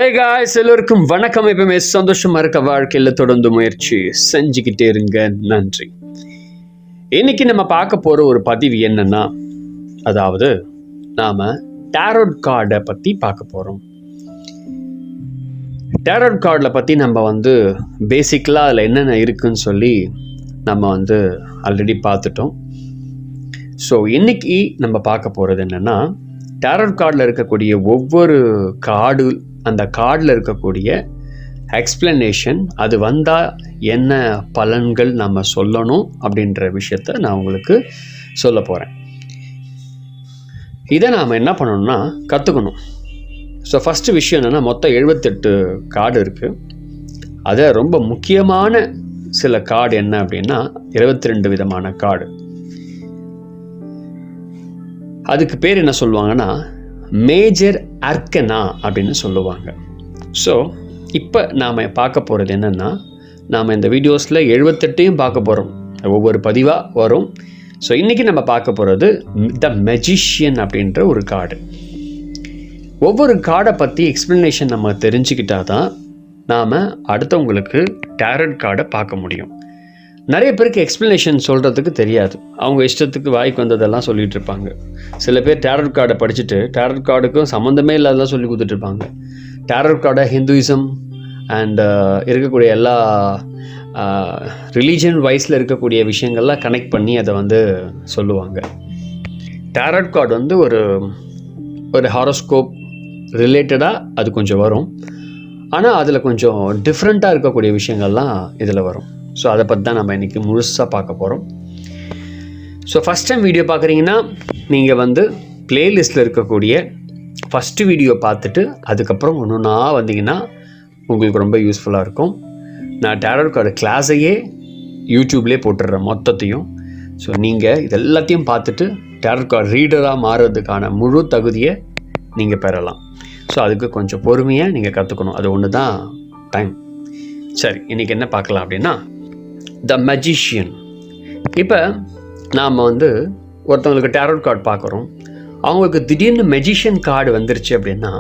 Hey guys, எல்லோருக்கும் வணக்கம். எப்பவுமே சந்தோஷமா இருக்க வாழ்க்கையில தொடர்ந்து முயற்சி செஞ்சுக்கிட்டே இருங்க. நன்றி. இன்னைக்கு நம்ம பார்க்க போற ஒரு பதிவு என்னன்னா, அதாவது நாம டேரோட் கார்டை பத்தி பார்க்க போறோம். டேரோட் கார்டில் பத்தி நம்ம பேசிக்கலா அதில் என்னென்ன இருக்குன்னு சொல்லி நம்ம ஆல்ரெடி பார்த்துட்டோம். ஸோ இன்னைக்கு நம்ம பார்க்க போறது என்னன்னா, டேரோட் கார்டில் இருக்கக்கூடிய ஒவ்வொரு கார்டு, அந்த கார்டில் இருக்கக்கூடிய எக்ஸ்பிளனேஷன், அது வந்தால் என்ன பலன்கள் நம்ம சொல்லணும் அப்படின்ற விஷயத்த நான் உங்களுக்கு சொல்ல போகிறேன். இதை நாம் என்ன பண்ணணும்னா கற்றுக்கணும். ஸோ ஃபஸ்ட்டு விஷயம் என்னென்னா, மொத்தம் 78 கார்டு இருக்குது. அதை ரொம்ப முக்கியமான சில கார்டு என்ன அப்படின்னா 22 விதமான கார்டு. அதுக்கு பேர் என்ன சொல்லுவாங்கன்னா மேஜர் அர்கனா அப்படின்னு சொல்லுவாங்க. ஸோ இப்போ நாம் பார்க்க போகிறது என்னென்னா, நாம் இந்த வீடியோஸில் 78ஐயும் பார்க்க போகிறோம். ஒவ்வொரு பதிவாக வரும். ஸோ இன்றைக்கி நம்ம பார்க்க போகிறது த மெஜிஷியன் அப்படின்ற ஒரு கார்டு. ஒவ்வொரு கார்டை பற்றி எக்ஸ்ப்ளனேஷன் நம்ம தெரிஞ்சுக்கிட்டா தான் நாம் அடுத்தவங்களுக்கு டேரோட் கார்டை பார்க்க முடியும். நிறைய பேருக்கு எக்ஸ்ப்ளனேஷன் சொல்கிறதுக்கு தெரியாது. அவங்க இஷ்டத்துக்கு வாய்க்கு வந்ததெல்லாம் சொல்லிகிட்டு இருப்பாங்க. சில பேர் டேரோட் கார்டை படிச்சுட்டு டேரோட் கார்டுக்கும் சம்மந்தமே இல்லாததான் சொல்லி கொடுத்துட்ருப்பாங்க. டேரோட் கார்டை ஹிந்துயிசம் அண்ட் இருக்கக்கூடிய எல்லா ரிலீஜன் வைஸில் இருக்கக்கூடிய விஷயங்கள்லாம் கனெக்ட் பண்ணி அதை சொல்லுவாங்க. டேரோட் கார்டு ஒரு ஹாரோஸ்கோப் ரிலேட்டடாக அது கொஞ்சம் வரும். ஆனால் அதில் கொஞ்சம் டிஃப்ரெண்ட்டாக இருக்கக்கூடிய விஷயங்கள்லாம் இதில் வரும். ஸோ அதை பற்றி தான் நம்ம இன்றைக்கி முழுசாக பார்க்க போகிறோம். ஸோ ஃபஸ்ட் டைம் வீடியோ பார்க்குறீங்கன்னா நீங்கள் ப்ளேலிஸ்ட்டில் இருக்கக்கூடிய ஃபஸ்ட்டு வீடியோ பார்த்துட்டு அதுக்கப்புறம் ஒன்றுனா வந்தீங்கன்னா உங்களுக்கு ரொம்ப யூஸ்ஃபுல்லாக இருக்கும். நான் டேரோட் கார்டு கிளாஸையே யூடியூப்லேயே போட்டுடுறேன் மொத்தத்தையும். ஸோ நீங்கள் இது எல்லாத்தையும் பார்த்துட்டு டேரோட் கார்டு ரீடராக மாறுறதுக்கான முழு தகுதியை நீங்கள் பெறலாம். ஸோ அதுக்கு கொஞ்சம் பொறுமையாக நீங்கள் கற்றுக்கணும். அது ஒன்று தான் டைம். சரி, இன்றைக்கி என்ன பார்க்கலாம் அப்படின்னா த மெஜிஷியன். இப்போ நாம் ஒருத்தவங்களுக்கு டேரோட் கார்டு பார்க்குறோம். அவங்களுக்கு திடீர்னு மெஜிஷியன் கார்டு வந்துருச்சு அப்படின்னா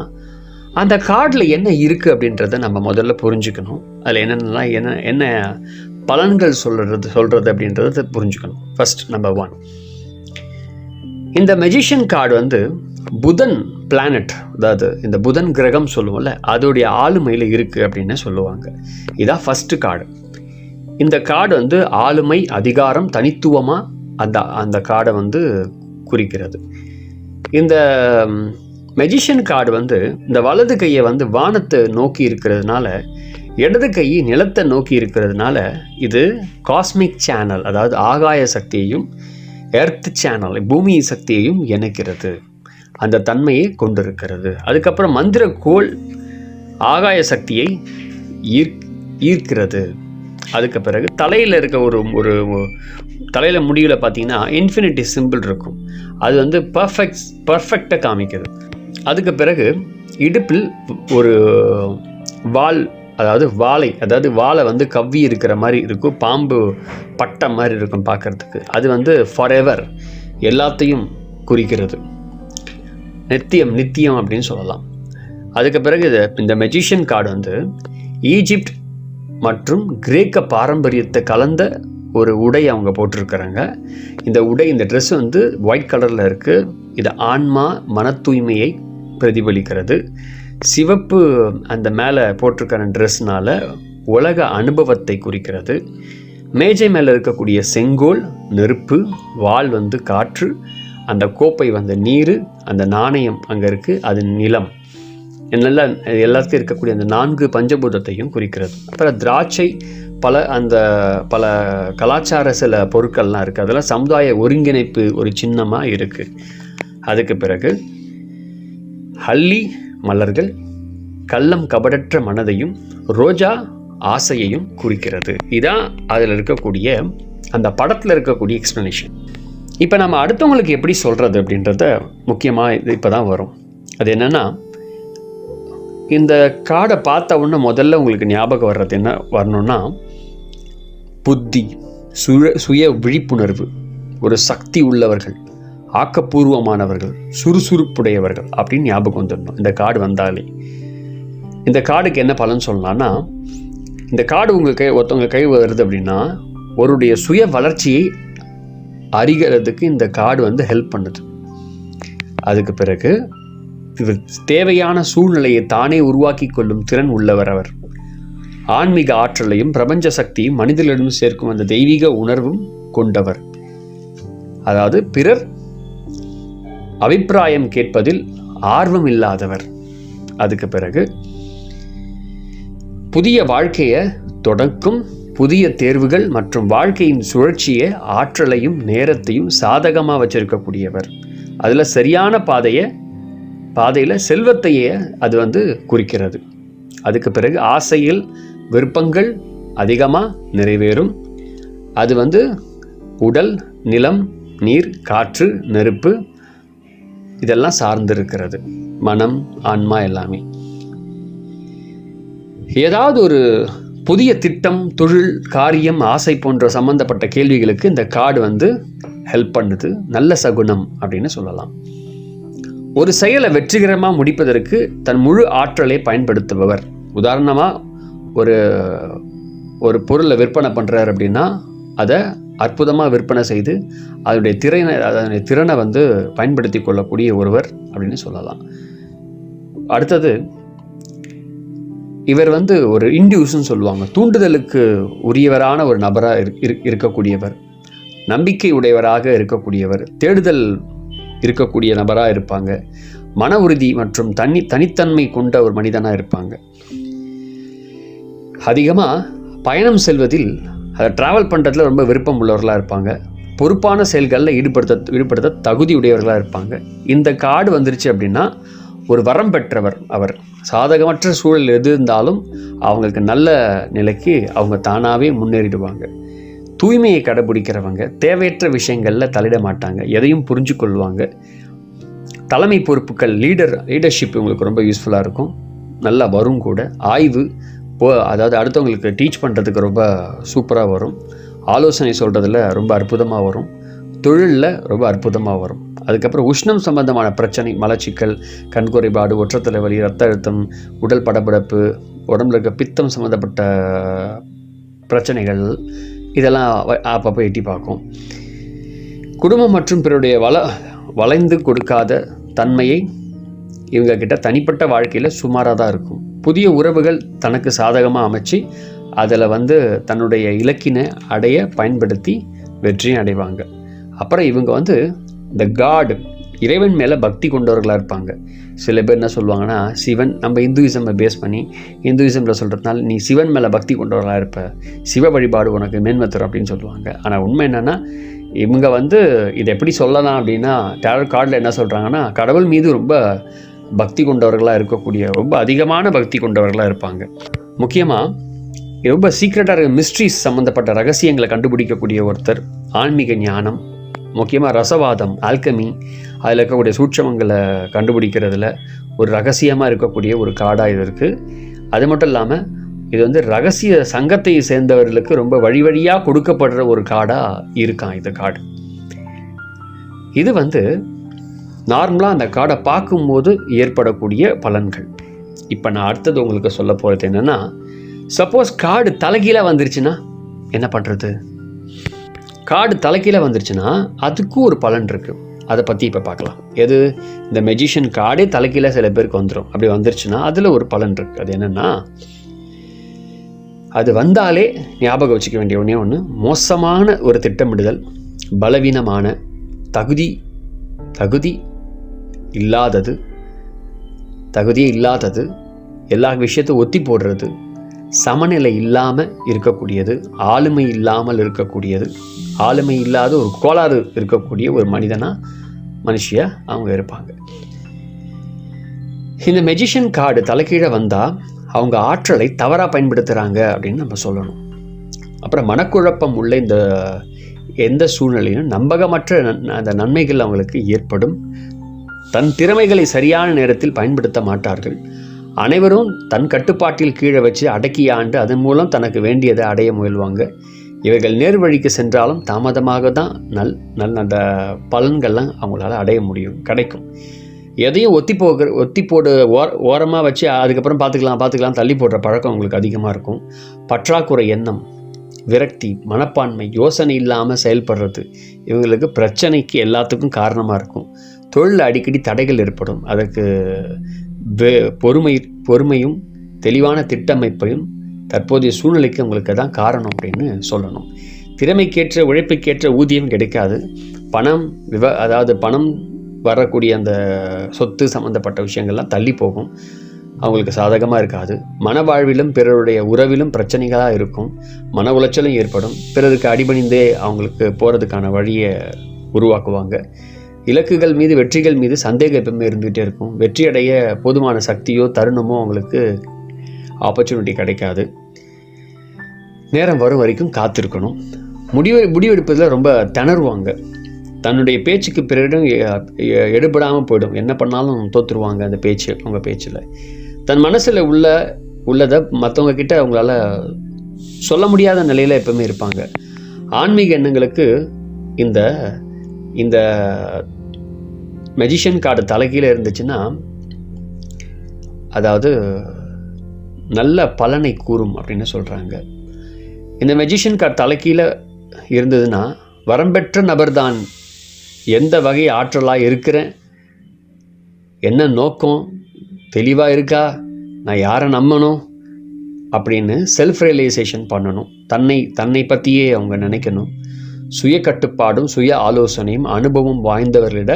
அந்த கார்டில் என்ன இருக்குது அப்படின்றத நம்ம முதல்ல புரிஞ்சுக்கணும். அதில் என்னென்னலாம் என்ன பலன்கள் சொல்கிறது அப்படின்றத புரிஞ்சுக்கணும். ஃபர்ஸ்ட் நம்பர் 1, இந்த மெஜிஷியன் கார்டு புதன் பிளானட், அதாவது இந்த புதன் கிரகம் சொல்லுவோம்ல, அதோடைய ஆளுமையில் இருக்குது அப்படின்னு சொல்லுவாங்க. இதான் ஃபஸ்ட்டு கார்டு. இந்த கார்டு ஆளுமை, அதிகாரம், தனித்துவமாக அந்த கார்டை குறிக்கிறது. இந்த மெஜிஷியன் கார்டு இந்த வலது கையை வானத்தை நோக்கி இருக்கிறதுனால, இடது கை நிலத்தை நோக்கி இருக்கிறதுனால இது காஸ்மிக் சேனல், அதாவது ஆகாய சக்தியையும் எர்த் சேனல், பூமி சக்தியையும் இணைக்கிறது. அந்த தன்மையை கொண்டிருக்கிறது. அதுக்கப்புறம் மந்திர கோள் ஆகாய சக்தியை ஈர்க்கிறது. அதுக்கு பிறகு தலையில் இருக்க ஒரு தலையில் முடிவில் பார்த்தீங்கன்னா இன்ஃபினிட்டி சிம்பிள் இருக்கும். அது பர்ஃபெக்டாக காமிக்குது. அதுக்கு பிறகு இடுப்பில் ஒரு வால், அதாவது வாழை கவ்வி இருக்கிற மாதிரி இருக்கும். பாம்பு பட்டை மாதிரி இருக்கும் பார்க்குறதுக்கு. அது ஃபார் எவர், எல்லாத்தையும் குறிக்கிறது. நித்தியம் அப்படின்னு சொல்லலாம். அதுக்கு பிறகு இந்த மெஜிஷியன் கார்டு ஈஜிப்ட் மற்றும் கிரேக்க பாரம்பரியத்தை கலந்த ஒரு உடை அவங்க போட்டிருக்கிறாங்க. இந்த ட்ரெஸ் ஒயிட் கலரில் இருக்குது. இது ஆன்மா, மன தூய்மையை பிரதிபலிக்கிறது. சிவப்பு அந்த மேலே போட்டிருக்கிற ட்ரெஸ்னால் உலக அனுபவத்தை குறிக்கிறது. மேஜை மேலே இருக்கக்கூடிய செங்கோல் நெருப்பு, வாள் காற்று, அந்த கோப்பை நீர், அந்த நாணயம் அங்கே இருக்குது, அது நிலம். எல்லாத்தையும் இருக்கக்கூடிய அந்த 4 பஞ்சபூதத்தையும் குறிக்கிறது. அப்புறம் திராட்சை, பல கலாச்சார சில பொருட்கள்லாம் இருக்குது. அதெல்லாம் சமுதாய ஒருங்கிணைப்பு ஒரு சின்னமாக இருக்குது. அதுக்கு பிறகு ஹல்லி மலர்கள் கள்ளம் கபடற்ற மனதையும் ரோஜா ஆசையையும் குறிக்கிறது. இதான் அதில் இருக்கக்கூடிய அந்த படத்தில் இருக்கக்கூடிய எக்ஸ்ப்ளனேஷன். இப்போ நம்ம அடுத்தவங்களுக்கு எப்படி சொல்கிறது அப்படின்றத முக்கியமாக இது இப்போ தான் வரும். அது என்னென்னா, இந்த கார்டை பார்த்த உடனே முதல்ல உங்களுக்கு ஞாபகம் வர்றது என்ன வரணும்னா, புத்தி, சுய விழிப்புணர்வு, ஒரு சக்தி உள்ளவர்கள், ஆக்கப்பூர்வமானவர்கள், சுறுசுறுப்புடையவர்கள் அப்படின்னு ஞாபகம் வந்துடணும் இந்த கார்டு வந்தாலே. இந்த கார்டுக்கு என்ன பலன் சொல்லலாம்னா, இந்த கார்டு ஒருத்தவங்க கை வருது அப்படின்னா ஒருடைய சுய வளர்ச்சியை அறிகிறதுக்கு இந்த கார்டு ஹெல்ப் பண்ணுது. அதுக்கு பிறகு தேவையான சூழ்நிலையை தானே உருவாக்கி கொள்ளும் திறன் உள்ளவர் அவர். ஆன்மீக ஆற்றலையும் பிரபஞ்ச சக்தியும் மனிதர்களிடம் சேர்க்கும் அந்த தெய்வீக உணர்வும் கொண்டவர். அதாவது பிறர் அபிப்பிராயம் கேட்பதில் ஆர்வம் இல்லாதவர். அதுக்கு பிறகு புதிய வாழ்க்கையை தொடக்கும் புதிய தேர்வுகள் மற்றும் வாழ்க்கையின் சுழற்சியை ஆற்றலையும் நேரத்தையும் சாதகமாக வச்சிருக்கக்கூடியவர். அதில் சரியான பாதையில் செல்வத்தையே அது குறிக்கிறது. அதுக்கு பிறகு ஆசையில் விருப்பங்கள் அதிகமாக நிறைவேறும். அது உடல், நிலம், நீர், காற்று, நெருப்பு இதெல்லாம் சார்ந்திருக்கிறது. மனம், ஆன்மா எல்லாமே. ஏதாவது ஒரு புதிய திட்டம், தொழில், காரியம், ஆசை போன்ற சம்பந்தப்பட்ட கேள்விகளுக்கு இந்த கார்டு ஹெல்ப் பண்ணுது. நல்ல சகுனம் அப்படின்னு சொல்லலாம். ஒரு செயலை வெற்றிகரமாக முடிப்பதற்கு தன் முழு ஆற்றலை பயன்படுத்துபவர். உதாரணமாக ஒரு பொருளை விற்பனை பண்ணுறார் அப்படின்னா அதை அற்புதமாக விற்பனை செய்து அதனுடைய திறனை பயன்படுத்தி கொள்ளக்கூடிய ஒருவர் அப்படின்னு சொல்லலாம். அடுத்தது இவர் ஒரு இன்டியூஸ்ன்னு சொல்லுவாங்க. தூண்டுதலுக்கு உரியவரான ஒரு நபராக இருக்கக்கூடியவர், நம்பிக்கை உடையவராக இருக்கக்கூடியவர், தேடுதல் இருக்கக்கூடிய நபராக இருப்பாங்க, மன உறுதி மற்றும் தனித்தன்மை கொண்ட ஒரு மனிதனாக இருப்பாங்க. அதிகமாக பயணம் செல்வதில் அதை ட்ராவல் பண்ணுறதுல ரொம்ப விருப்பம் உள்ளவர்களாக இருப்பாங்க. பொறுப்பான செயல்களில் ஈடுபடுத்த தகுதி உடையவர்களாக இருப்பாங்க. இந்த கார்டு வந்துருச்சு அப்படின்னா ஒரு வரம் பெற்றவர் அவர். சாதகமற்ற சூழல் எது இருந்தாலும் அவங்களுக்கு நல்ல நிலைக்கு அவங்க தானாகவே முன்னேறிடுவாங்க. தூய்மையை கடைபிடிக்கிறவங்க, தேவையற்ற விஷயங்களில் தலையிட மாட்டாங்க, எதையும் புரிஞ்சு கொள்வாங்க. தலைமை பொறுப்புகள், லீடர்ஷிப் உங்களுக்கு ரொம்ப யூஸ்ஃபுல்லாக இருக்கும், நல்லா வரும் கூட. ஆய்வு அதாவது அடுத்தவங்களுக்கு டீச் பண்ணுறதுக்கு ரொம்ப சூப்பராக வரும். ஆலோசனை சொல்கிறதுல ரொம்ப அற்புதமாக வரும். தொழிலில் ரொம்ப அற்புதமாக வரும். அதுக்கப்புறம் உஷ்ணம் சம்பந்தமான பிரச்சனை, மலச்சிக்கல், கண் குறைபாடு, ஒற்றை தலைவலி, ரத்த அழுத்தம், உடல் படபடப்பு, உடம்புல இருக்க பித்தம் சம்மந்தப்பட்ட பிரச்சனைகள் இதெல்லாம் அப்பப்போ எட்டி பார்க்கும். குடும்பம் மற்றும் பிறருடைய வளைந்து கொடுக்காத தன்மையை இவங்கக்கிட்ட தனிப்பட்ட வாழ்க்கையில் சுமாராக தான் இருக்கும். புதிய உறவுகள் தனக்கு சாதகமாக அமைச்சு அதில் தன்னுடைய இலக்கினை அடைய பயன்படுத்தி வெற்றியும் அடைவாங்க. அப்புறம் இவங்க இந்த காட், இறைவன் மேலே பக்தி கொண்டவர்களாக இருப்பாங்க. சில பேர் என்ன சொல்லுவாங்கன்னா, சிவன், நம்ம இந்துயிசமை பேஸ் பண்ணி இந்துயிசமில் சொல்கிறதுனால நீ சிவன் மேலே பக்தி கொண்டவர்களாக இருப்ப, சிவ வழிபாடு உனக்கு மேன்மை தரும் அப்படின்னு சொல்லுவாங்க. ஆனால் உண்மை என்னென்னா, இவங்க இதை எப்படி சொல்லலாம் அப்படின்னா, டேரட் கார்டில் என்ன சொல்கிறாங்கன்னா, கடவுள் மீது ரொம்ப பக்தி கொண்டவர்களாக இருக்கக்கூடிய, ரொம்ப அதிகமான பக்தி கொண்டவர்களாக இருப்பாங்க. முக்கியமாக ரொம்ப சீக்ரெட்டாக இருக்க மிஸ்ட்ரிஸ் சம்மந்தப்பட்ட ரகசியங்களை கண்டுபிடிக்கக்கூடிய ஒருத்தர். ஆன்மீக ஞானம், முக்கியமாக ரசவாதம், ஆல்கமி, அதில் இருக்கக்கூடிய சூட்சமங்களை கண்டுபிடிக்கிறதுல ஒரு ரகசியமாக இருக்கக்கூடிய ஒரு கார்டாக இது இருக்குது. அது மட்டும் இல்லாமல் இது ரகசிய சங்கத்தை சேர்ந்தவர்களுக்கு ரொம்ப வழியாக கொடுக்கப்படுற ஒரு கார்டாக இருக்கான் இந்த கார்டு. இது நார்மலாக அந்த கார்டை பார்க்கும்போது ஏற்படக்கூடிய பலன்கள். இப்போ நான் அடுத்தது உங்களுக்கு சொல்ல போகிறது என்னென்னா, சப்போஸ் கார்டு தலைகீழாக வந்துருச்சுன்னா என்ன பண்ணுறது? கார்டு தலைகீழாக வந்துருச்சுன்னா அதுக்கும் ஒரு பலன் இருக்குது. அதை பற்றி இப்போ பார்க்கலாம். எது? இந்த மெஜிஷியன் கார்டே தலைகீழாக சில பேருக்கு வந்துடும். அப்படி வந்துருச்சுன்னா அதில் ஒரு பலன் இருக்குது. அது என்னென்னா, அது வந்தாலே ஞாபகம் வச்சுக்க வேண்டிய ஒன்று, மோசமான ஒரு திட்டமிடுதல், பலவீனமான, தகுதியே இல்லாதது, எல்லா விஷயத்தையும் ஒத்தி போடுறது, சமநிலை இல்லாமல் இருக்கக்கூடியது, ஆளுமை இல்லாமல் இருக்கக்கூடியது, ஆளுமை இல்லாத ஒரு கோளாறு இருக்கக்கூடிய ஒரு மனுஷியாக அவங்க இருப்பாங்க. இந்த மெஜிஷியன் கார்டு தலைகீழ வந்தால் அவங்க ஆற்றலை தவறாக பயன்படுத்துகிறாங்க அப்படின்னு நம்ம சொல்லணும். அப்புறம் மனக்குழப்பம் உள்ள எந்த சூழ்நிலையிலும் நம்பகமற்ற அந்த நன்மைகள் அவங்களுக்கு ஏற்படும். தன் திறமைகளை சரியான நேரத்தில் பயன்படுத்த மாட்டார்கள். அனைவரும் தன் கட்டுப்பாட்டில் கீழே வச்சு அடக்கி ஆண்டு அதன் மூலம் தனக்கு வேண்டியதை அடைய முயல்வாங்க. இவர்கள் நேர்வழிக்கு சென்றாலும் தாமதமாக தான் அந்த பலன்கள்லாம் அவங்களால அடைய முடியும், கிடைக்கும். எதையும் ஒத்தி போடு ஓரமாக வச்சு அதுக்கப்புறம் பார்த்துக்கலாம் தள்ளி போடுற பழக்கம் உங்களுக்கு அதிகமாக இருக்கும். பற்றாக்குறை எண்ணம், விரக்தி, மனப்பான்மை, யோசனை இல்லாமல் செயல்படுறது இவங்களுக்கு பிரச்சனைக்கு எல்லாத்துக்கும் காரணமாக இருக்கும். தொழில் அடிக்கடி தடைகள் ஏற்படும். அதற்கு பொறுமையும் தெளிவான திட்டமைப்பையும் தற்போதைய சூழ்நிலைக்கு உங்களுக்கு தான் காரணம் அப்படின்னு சொல்லணும். திறமைக்கேற்ற உழைப்புக்கேற்ற ஊதியம் கிடைக்காது. பணம் வரக்கூடிய அந்த சொத்து சம்மந்தப்பட்ட விஷயங்கள்லாம் தள்ளி போகும், அவங்களுக்கு சாதகமாக இருக்காது. மன வாழ்விலும் பிறருடைய உறவிலும் பிரச்சனைகளாக இருக்கும். மன உளைச்சலும் ஏற்படும். பிறருக்கு அடிபணிந்தே அவங்களுக்கு போகிறதுக்கான வழியை உருவாக்குவாங்க. இலக்குகள் மீது வெற்றிகள் மீது சந்தேகம் எப்பவுமே இருந்துகிட்டே இருக்கும். வெற்றி அடைய போதுமான சக்தியோ தருணமோ அவங்களுக்கு ஆப்பர்ச்சுனிட்டி கிடைக்காது. நேரம் வரும் வரைக்கும் காத்திருக்கணும். முடிவெடுப்பதில் ரொம்ப திணறுவாங்க. தன்னுடைய பேச்சுக்கு பிறகு எடுபடாமல் போயிடும். என்ன பண்ணாலும் தோற்றுருவாங்க அந்த அவங்க பேச்சில். தன் மனசில் உள்ளதை மற்றவங்க கிட்ட அவங்களால சொல்ல முடியாத நிலையில் எப்பவுமே இருப்பாங்க. ஆன்மீக எண்ணங்களுக்கு இந்த மெஜிஷியன் கார்டு தலைகீழே இருந்துச்சுன்னா அதாவது நல்ல பலனை கூறும் அப்படின்னு சொல்கிறாங்க. இந்த மெஜிஷியன் கார்டு தலைகீழே இருந்ததுன்னா வரம்பெற்ற நபர்தான், எந்த வகை ஆற்றலாக இருக்கிறேன், என்ன நோக்கம் தெளிவாக இருக்கா, நான் யாரை நம்பணும் அப்படின்னு செல்ஃப் ரியலைசேஷன் பண்ணணும். தன்னை பற்றியே அவங்க நினைக்கணும். சுய கட்டுப்பாடும் சுய ஆலோசனையும் அனுபவம் வாய்ந்தவர்களிட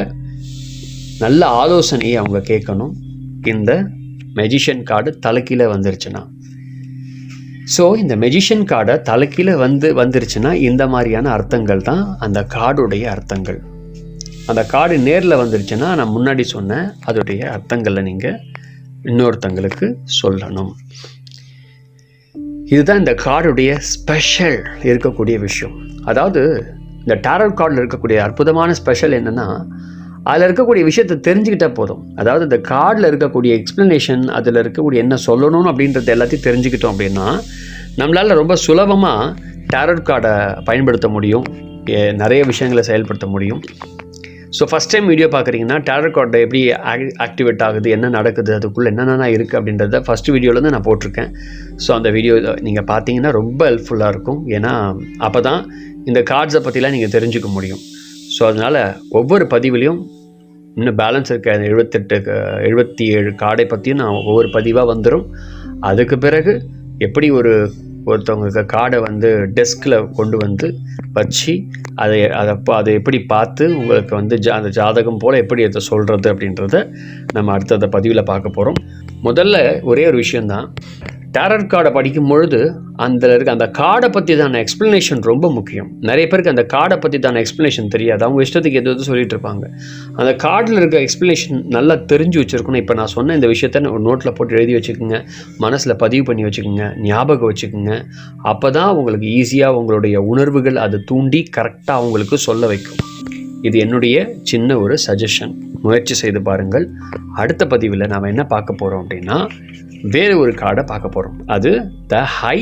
நல்ல ஆலோசனையை அவங்க கேட்கணும். இந்த மெஜிஷியன் கார்டு தலைக்கீழே வந்துருச்சுன்னா. ஸோ இந்த மெஜிஷியன் கார்டை தலைக்கீழே வந்துருச்சுன்னா இந்த மாதிரியான அர்த்தங்கள் தான் அந்த கார்டுடைய அர்த்தங்கள். அந்த கார்டு நேரில் வந்துருச்சுன்னா நான் முன்னாடி சொன்ன அதோடைய அர்த்தங்களை நீங்கள் இன்னொருத்தங்களுக்கு சொல்லணும். இதுதான் இந்த கார்டுடைய ஸ்பெஷல் இருக்கக்கூடிய விஷயம். அதாவது இந்த டாரட் கார்டில் இருக்கக்கூடிய அற்புதமான ஸ்பெஷல் என்னென்னா, அதில் இருக்கக்கூடிய விஷயத்தை தெரிஞ்சுக்கிட்டால் போதும். அதாவது இந்த கார்டில் இருக்கக்கூடிய எக்ஸ்ப்ளனேஷன், அதில் இருக்கக்கூடிய என்ன சொல்லணும்னு அப்படின்றத எல்லாத்தையும் தெரிஞ்சுக்கிட்டோம் அப்படின்னா நம்மளால் ரொம்ப சுலபமாக டாரட் கார்டை பயன்படுத்த முடியும், நிறைய விஷயங்களை செயல்படுத்த முடியும். ஸோ ஃபஸ்ட் டைம் வீடியோ பார்க்குறீங்கன்னா டாரட் கார்டை எப்படி ஆக்டிவேட் ஆகுது, என்ன நடக்குது, அதுக்குள்ளே என்னென்ன இருக்குது அப்படின்றத ஃபஸ்ட் வீடியோலேருந்து நான் போட்டிருக்கேன். ஸோ அந்த வீடியோ நீங்கள் பார்த்தீங்கன்னா ரொம்ப ஹெல்ப்ஃபுல்லாக இருக்கும். ஏன்னா அப்போ தான் இந்த கார்ட்ஸை பற்றிலாம் நீங்கள் தெரிஞ்சுக்க முடியும். ஸோ அதனால் ஒவ்வொரு பதிவுலையும் இன்னும் பேலன்ஸ் இருக்க 77 கார்டை பற்றியும் நான் ஒவ்வொரு பதிவாக வந்துடும். அதுக்கு பிறகு எப்படி ஒருத்தவங்களுக்கு கார்டை டெஸ்கில் கொண்டு வச்சு அதை எப்படி பார்த்து உங்களுக்கு அந்த ஜாதகம் போல் எப்படி அதை சொல்கிறது அப்படின்றத நம்ம அடுத்த பதிவில் பார்க்க போகிறோம். முதல்ல ஒரே ஒரு விஷயந்தான், டாரட் கார்டை படிக்கும் பொழுது அந்த கார்டை பற்றி தான எக்ஸ்ப்ளனேஷன் ரொம்ப முக்கியம். நிறைய பேருக்கு அந்த கார்டை பற்றி தான எக்ஸ்ப்ளனேஷன் தெரியாது. அவங்க இஷ்டத்துக்கு எது சொல்லிட்டு இருப்பாங்க. அந்த கார்டில் இருக்க எக்ஸ்ப்ளனேஷன் நல்லா தெரிஞ்சு வச்சுருக்கணும். இப்போ நான் சொன்ன இந்த விஷயத்த ஒரு நோட்டில் போட்டு எழுதி வச்சுக்கோங்க, மனசில் பதிவு பண்ணி வச்சுக்கோங்க, ஞாபகம் வச்சுக்கோங்க. அப்போ தான் உங்களுக்கு ஈஸியாக உங்களுடைய உணர்வுகள் அது தூண்டி கரெக்டாக அவங்களுக்கு சொல்ல வைக்கும். இது என்னுடைய சின்ன ஒரு சஜஷன். முயற்சி செய்து பாருங்கள். அடுத்த பதிவில் நாம் என்ன பார்க்க போகிறோம் அப்படின்னா வேறு ஒரு கார்டை பார்க்க போகிறோம். அது த ஹை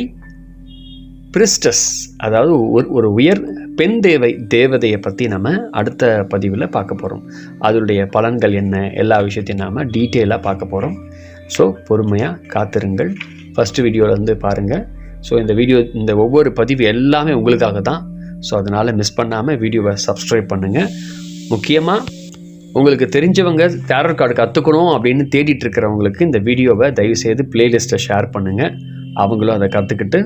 பிரிஸ்டஸ், அதாவது ஒரு உயர் பெண் தேவதையை பற்றி நம்ம அடுத்த பதிவில் பார்க்க போகிறோம். அதனுடைய பலன்கள் என்ன, எல்லா விஷயத்தையும் நாம் டீட்டெயிலாக பார்க்க போகிறோம். ஸோ பொறுமையாக காத்திருங்கள். ஃபஸ்ட்டு வீடியோவிலேருந்து பாருங்கள். ஸோ இந்த ஒவ்வொரு பதிவு எல்லாமே உங்களுக்காக தான். ஸோ அதனால் மிஸ் பண்ணாமல் வீடியோவை சப்ஸ்கிரைப் பண்ணுங்கள். முக்கியமாக உங்களுக்கு தெரிஞ்சவங்க டாரட் கார்டு கற்றுக்கணும் அப்படின்னு தேடிட்டு இருக்கிறவங்களுக்கு இந்த வீடியோவை தயவுசெய்து பிளேலிஸ்ட்டை ஷேர் பண்ணுங்கள். அவங்களும் அதை கற்றுக்கிட்டு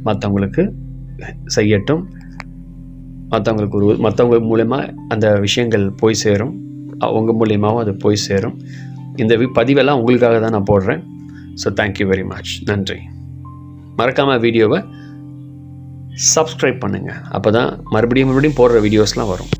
மற்றவங்களுக்கு செய்யட்டும். மற்றவங்க மூலயமா அந்த விஷயங்கள் போய் சேரும், அவங்க மூலியமாகவும் அது போய் சேரும். இந்த பதிவெல்லாம் உங்களுக்காக தான் நான் போடுறேன். So thank you very much. நன்றி. மறக்காமல் வீடியோவை சப்ஸ்கிரைப் பண்ணுங்கள். அப்போ தான் மறுபடியும் போடுற வீடியோஸ்லாம் வரும்.